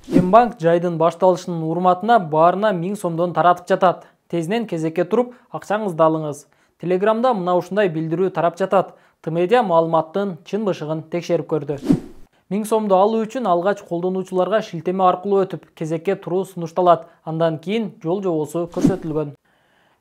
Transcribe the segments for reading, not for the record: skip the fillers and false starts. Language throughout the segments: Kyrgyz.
Мбанк жайдын башталышынын урматына баарына 1000 сомдон таратып жатат. Тезинен кезекке туруп, акчаңызды алыңыз. Телеграмда мына ушундай билдирүү тарап жатат. Тмедиа маалыматтын чын бышыгын текшерип көрдү. 1000 сомду алуу үчүн алгач колдонуучуларга шилтеме аркылуу өтүп, кезекке туруу сунушталат. Андан кийин жол жобосу көрсөтүлгөн.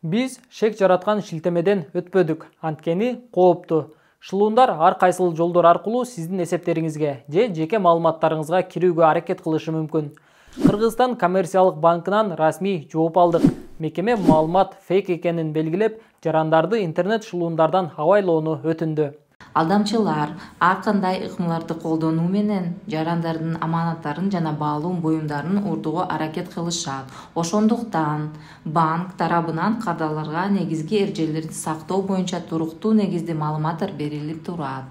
Биз шек жараткан шилтемеден өтпөдүк. Анткени кооптуу. Шылуундар ар кайсыл жолдор аркылуу сиздин эсептериңизге же жеке маалыматтарыңызга кирүүгө аракет кылышы мүмкүн. Кыргызстан коммерциялык банкынан расмий жооп алдык. Мекеме маалымат фейк экенин белгилеп, жарандарды интернет шылуундардан абайлоону өтүндү. Алдамчылар ар кандай ыкмаларды колдонуу менен жарандардын аманаттарын жана баалуу буюмдарын урдууга аракет кылышат. Ошондуктан банк тарабынан кардарларга негизги эрежелерди сактоо боюнча туруктуу негизде маалыматтар берилип турат.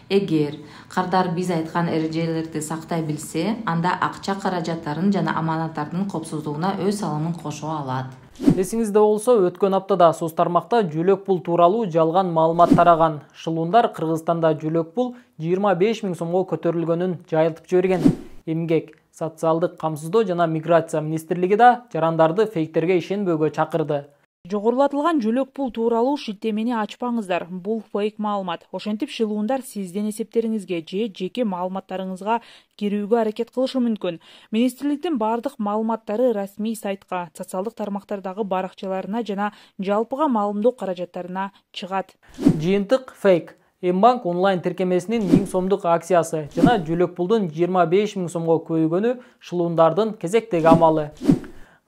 Эгер кардар биз айткан эрежелерди сактай билсе, анда акча каражаттарын жана аманаттардын коопсуздугуна өз салымын кошо алат. Эсиңизде болсо, өткөн аптада соц тармакта жөлөк пул тууралуу жалган маалымат тараган. Шылуундар Кыргызстанда жөлөк пул 25 000 сомго көтөрүлгөнүн жайылтып жиберген. Эмгек, социалдык камсыздоо жана миграция министрлиги да жарандарды фейктерге ишенбөөгө чакырды. Жогорулатылган жөлөк пул тууралуу шилтемени ачпаңыздар. Бул фейк маалымат. Ошентип шылуундар сиздин эсептериңизге же жеке маалыматтарыңызга кирүүгө аракет кылышы мүмкүн. Министрликтин бардык маалыматтары расмий сайтка, социалдык тармактардагы баракчаларына жана жалпыга маалымдоо каражаттарына чыгат. Жыйынтык фейк. Мбанк онлайн тиркемесинин 1000 сомдук акциясы жана жөлөк пулдун 25 000 сомго көбөйгөнү шылуундардын кезектеги амалы.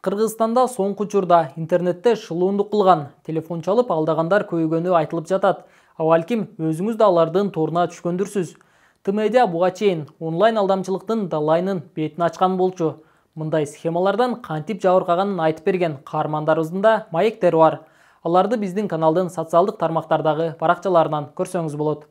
Кыргызстанда соңку учурда интернетте шылуундук кылган, телефон чалып алдагандар көбөйгөнү айтылып жатат. Балким өзүңүз да алардын торуна түшкөндүрсүз. Тмедиа буга чейин онлайн алдамчылыктын далайынын бетин ачкан болчу. Мындай схемалардан кантип жабыркаганын айтып берген каармандарыбыздын да маектери бар. Аларды биздин каналдын социалдык тармактардагы баракчаларынан көрсөңүз болот.